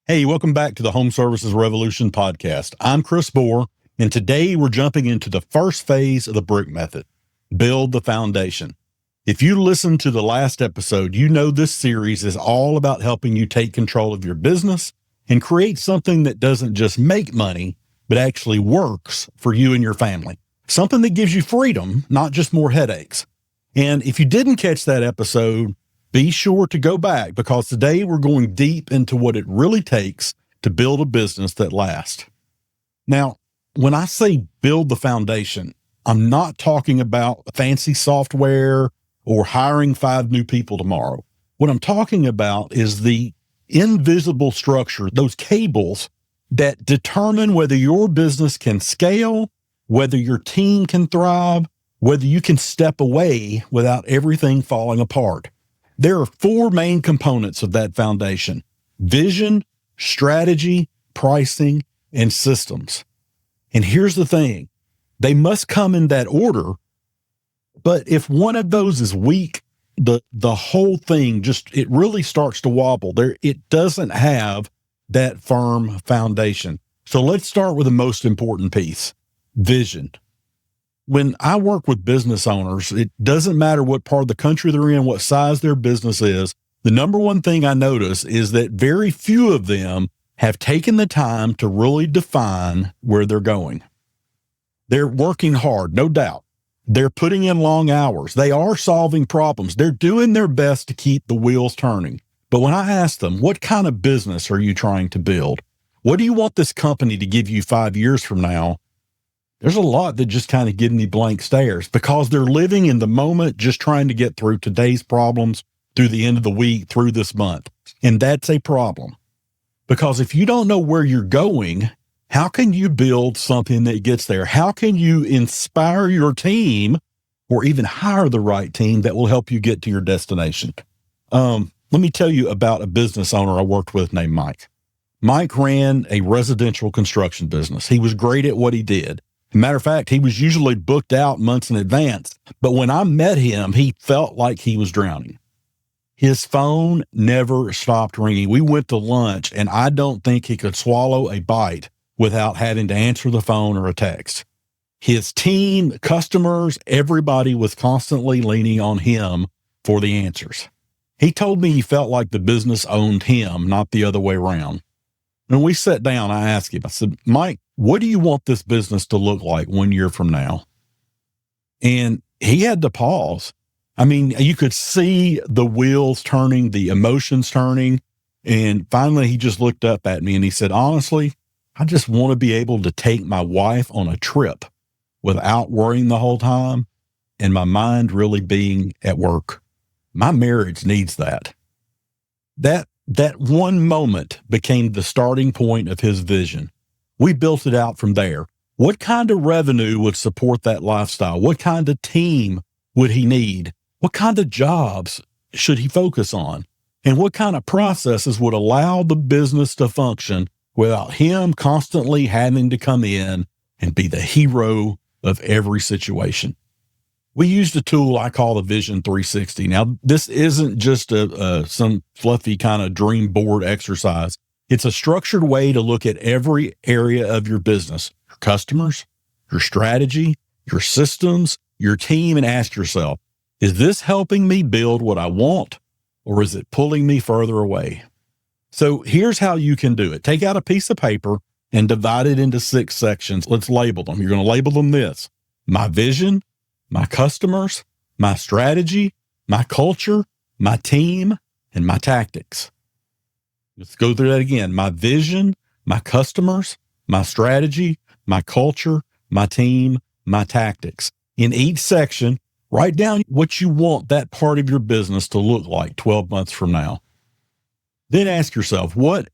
Hey, welcome back to the Home Services Revolution podcast. I'm Chris Bohr, and today we're jumping into the first phase of the brick method, build the foundation. If you listened to the last episode, you know this series is all about helping you take control of your business and create something that doesn't just make money, but actually works for you and your family. Something that gives you freedom, not just more headaches. And if you didn't catch that episode, be sure to go back because today we're going deep into what it really takes to build a business that lasts. Now, when I say build the foundation, I'm not talking about fancy software or hiring 5 new people tomorrow. What I'm talking about is the invisible structure, those cables that determine whether your business can scale, whether your team can thrive, whether you can step away without everything falling apart. There are 4 main components of that foundation: vision, strategy, pricing, and systems. And here's the thing, they must come in that order, but if one of those is weak, the whole thing it really starts to wobble. It doesn't have that firm foundation. So let's start with the most important piece, vision. When I work with business owners, it doesn't matter what part of the country they're in, what size their business is. The number one thing I notice is that very few of them have taken the time to really define where they're going. They're working hard, no doubt. They're putting in long hours. They are solving problems. They're doing their best to keep the wheels turning. But when I ask them, what kind of business are you trying to build? What do you want this company to give you 5 years from now? There's a lot that just kind of give me blank stares because they're living in the moment, just trying to get through today's problems, through the end of the week, through this month. And that's a problem. Because if you don't know where you're going, how can you build something that gets there? How can you inspire your team or even hire the right team that will help you get to your destination? Let me tell you about a business owner I worked with named Mike. Mike ran a residential construction business. He was great at what he did. Matter of fact, he was usually booked out months in advance, but when I met him, he felt like he was drowning. His phone never stopped ringing. We went to lunch, and I don't think he could swallow a bite without having to answer the phone or a text. His team, customers, everybody was constantly leaning on him for the answers. He told me he felt like the business owned him, not the other way around. When we sat down, I asked him, I said, Mike, what do you want this business to look like 1 year from now? And he had to pause. I mean, you could see the wheels turning, the emotions turning. And finally, he just looked up at me and he said, honestly, I just want to be able to take my wife on a trip without worrying the whole time and my mind really being at work. My marriage needs that. That one moment became the starting point of his vision. We built it out from there. What kind of revenue would support that lifestyle? What kind of team would he need? What kind of jobs should he focus on? And what kind of processes would allow the business to function without him constantly having to come in and be the hero of every situation? We used a tool I call the Vision 360. Now, this isn't just some fluffy kind of dream board exercise. It's a structured way to look at every area of your business, your customers, your strategy, your systems, your team, and ask yourself, is this helping me build what I want, or is it pulling me further away? So here's how you can do it. Take out a piece of paper and divide it into 6 sections. Let's label them. You're going to label them this: my vision, my customers, my strategy, my culture, my team, and my tactics. Let's go through that again. My vision, my customers, my strategy, my culture, my team, my tactics. In each section, write down what you want that part of your business to look like 12 months from now. Then ask yourself, what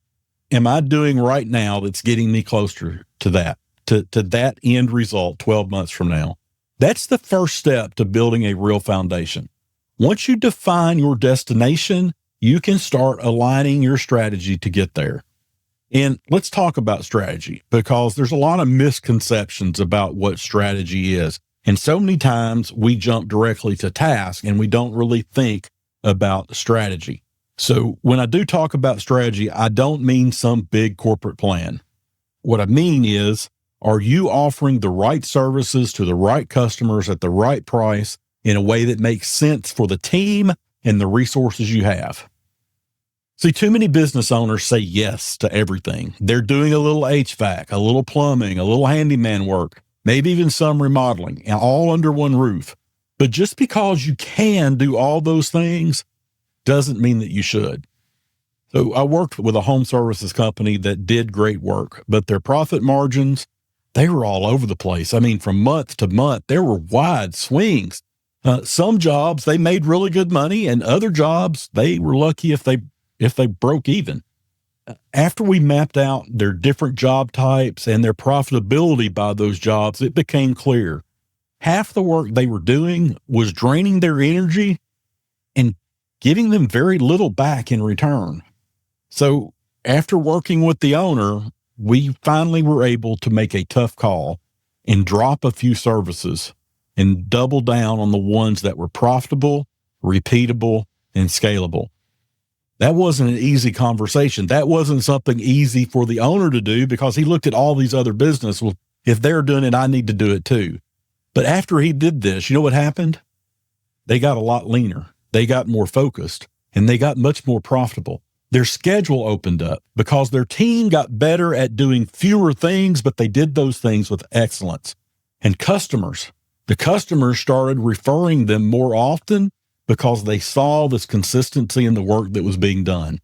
am I doing right now that's getting me closer to that, to that end result 12 months from now? That's the first step to building a real foundation. Once you define your destination, you can start aligning your strategy to get there. And let's talk about strategy because there's a lot of misconceptions about what strategy is. And so many times we jump directly to task and we don't really think about strategy. So when I do talk about strategy, I don't mean some big corporate plan. What I mean is, are you offering the right services to the right customers at the right price in a way that makes sense for the team and the resources you have? See, too many business owners say yes to everything. They're doing a little HVAC, a little plumbing, a little handyman work, maybe even some remodeling, and all under one roof. But just because you can do all those things doesn't mean that you should. So I worked with a home services company that did great work, but their profit margins, they were all over the place. I mean, from month to month, there were wide swings. Some jobs, they made really good money, and other jobs, they were lucky if they broke even. After we mapped out their different job types and their profitability by those jobs, it became clear. Half the work they were doing was draining their energy and giving them very little back in return. So after working with the owner, we finally were able to make a tough call and drop a few services and double down on the ones that were profitable, repeatable, and scalable. That wasn't an easy conversation. That wasn't something easy for the owner to do because he looked at all these other businesses. Well, if they're doing it, I need to do it too. But after he did this, you know what happened? They got a lot leaner. They got more focused, and they got much more profitable. Their schedule opened up because their team got better at doing fewer things, but they did those things with excellence. And the customers started referring them more often because they saw this consistency in the work that was being done.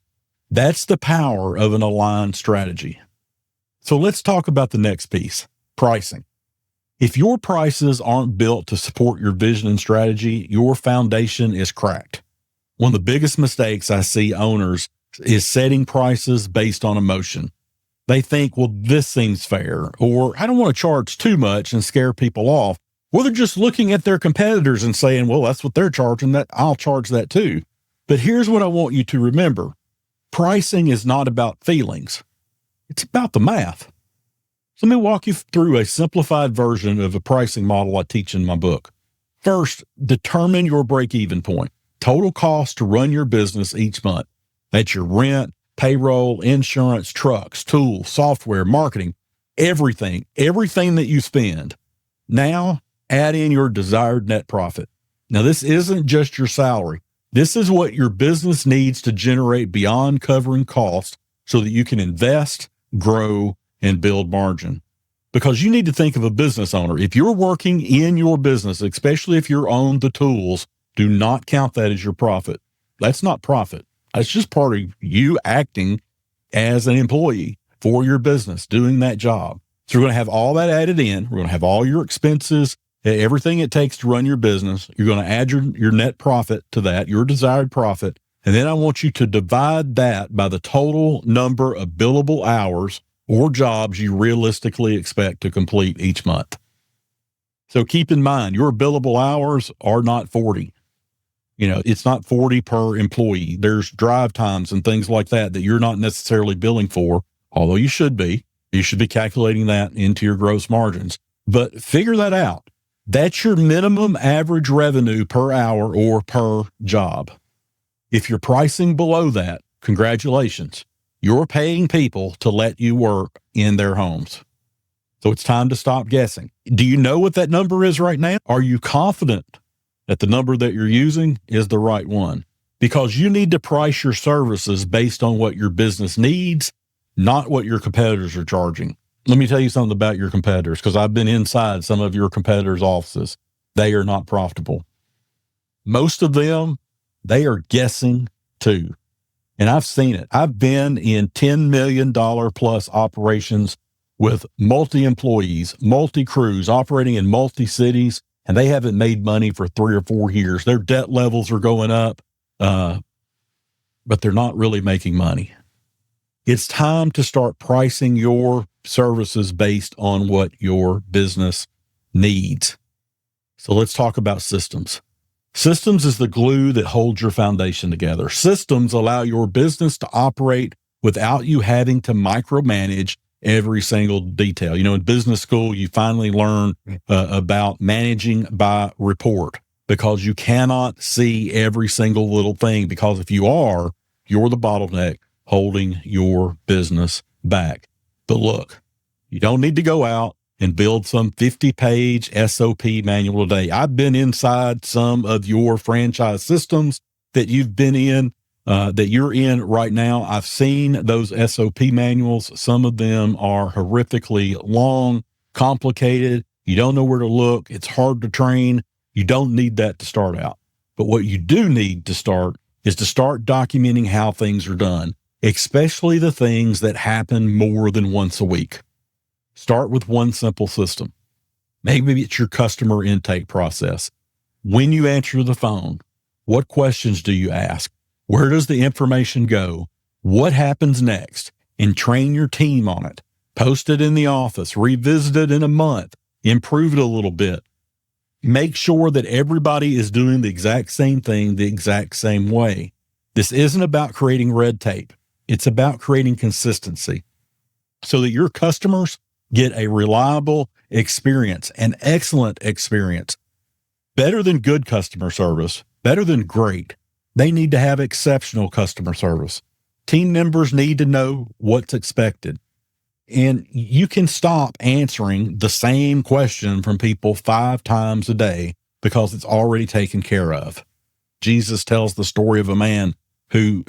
That's the power of an aligned strategy. So let's talk about the next piece, pricing. If your prices aren't built to support your vision and strategy, your foundation is cracked. One of the biggest mistakes I see owners is setting prices based on emotion. They think, well, this seems fair, or I don't want to charge too much and scare people off. Well, they're just looking at their competitors and saying, well, that's what they're charging, that I'll charge that too. But here's what I want you to remember. Pricing is not about feelings. It's about the math. So let me walk you through a simplified version of a pricing model I teach in my book. First, determine your break-even point, total cost to run your business each month. That's your rent, payroll, insurance, trucks, tools, software, marketing, everything that you spend. Now, add in your desired net profit. Now, this isn't just your salary. This is what your business needs to generate beyond covering costs so that you can invest, grow, and build margin. Because you need to think of a business owner. If you're working in your business, especially if you own the tools, do not count that as your profit. That's not profit. That's just part of you acting as an employee for your business, doing that job. So we're going to have all that added in. We're going to have all your expenses, everything it takes to run your business. You're going to add your net profit to that, your desired profit. And then I want you to divide that by the total number of billable hours or jobs you realistically expect to complete each month. So keep in mind, your billable hours are not 40. It's not 40 per employee. There's drive times and things like that you're not necessarily billing for, although you should be. You should be calculating that into your gross margins. But figure that out. That's your minimum average revenue per hour or per job. If you're pricing below that, congratulations. You're paying people to let you work in their homes. So it's time to stop guessing. Do you know what that number is right now? Are you confident that the number that you're using is the right one? Because you need to price your services based on what your business needs, not what your competitors are charging. Let me tell you something about your competitors, because I've been inside some of your competitors' offices. They are not profitable. Most of them, they are guessing too. And I've seen it. I've been in $10 million plus operations with multi-employees, multi-crews operating in multi-cities, and they haven't made money for 3 or 4 years. Their debt levels are going up, but they're not really making money. It's time to start pricing your services based on what your business needs. So let's talk about systems. Systems is the glue that holds your foundation together. Systems allow your business to operate without you having to micromanage every single detail. In business school, you finally learn about managing by report, because you cannot see every single little thing, because if you are, you're the bottleneck holding your business back. But look, you don't need to go out and build some 50-page SOP manual today. I've been inside some of your franchise systems that you've been in, that you're in right now. I've seen those SOP manuals. Some of them are horrifically long, complicated. You don't know where to look. It's hard to train. You don't need that to start out. But what you do need to start is to start documenting how things are done, especially the things that happen more than once a week. Start with one simple system. Maybe it's your customer intake process. When you answer the phone, what questions do you ask? Where does the information go? What happens next? And train your team on it. Post it in the office, revisit it in a month, improve it a little bit. Make sure that everybody is doing the exact same thing the exact same way. This isn't about creating red tape. It's about creating consistency so that your customers get a reliable experience, an excellent experience. Better than good customer service, better than great. They need to have exceptional customer service. Team members need to know what's expected. And you can stop answering the same question from people 5 times a day because it's already taken care of. Jesus tells the story of a man who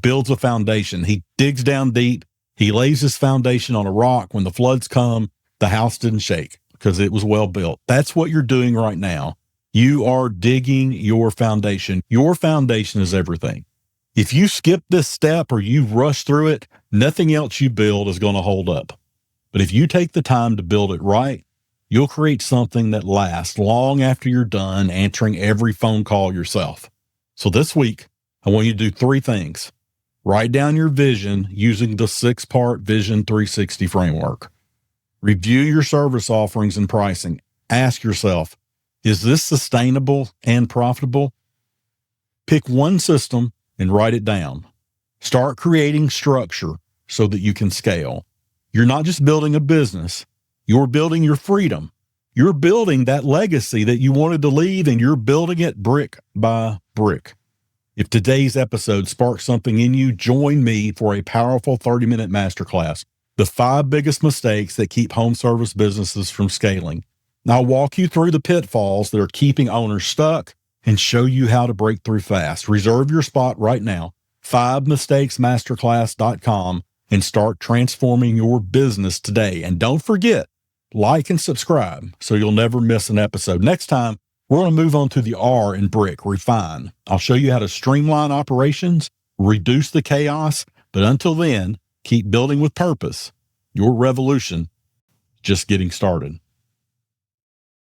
builds a foundation. He digs down deep. He lays his foundation on a rock. When the floods come, the house didn't shake because it was well built. That's what you're doing right now. You are digging your foundation. Your foundation is everything. If you skip this step or you rush through it, nothing else you build is going to hold up. But if you take the time to build it right, you'll create something that lasts long after you're done answering every phone call yourself. So this week, I want you to do 3 things. Write down your vision using the 6-part Vision 360 framework. Review your service offerings and pricing. Ask yourself, is this sustainable and profitable? Pick one system and write it down. Start creating structure so that you can scale. You're not just building a business. You're building your freedom. You're building that legacy that you wanted to leave, and you're building it brick by brick. If today's episode sparks something in you, join me for a powerful 30-minute masterclass, the 5 biggest mistakes that keep home service businesses from scaling. I'll walk you through the pitfalls that are keeping owners stuck and show you how to break through fast. Reserve your spot right now, 5mistakesmasterclass.com, and start transforming your business today. And don't forget, like and subscribe so you'll never miss an episode. Next time, we're going to move on to the R in BRIC, refine. I'll show you how to streamline operations, reduce the chaos, but until then, keep building with purpose. Your revolution just getting started.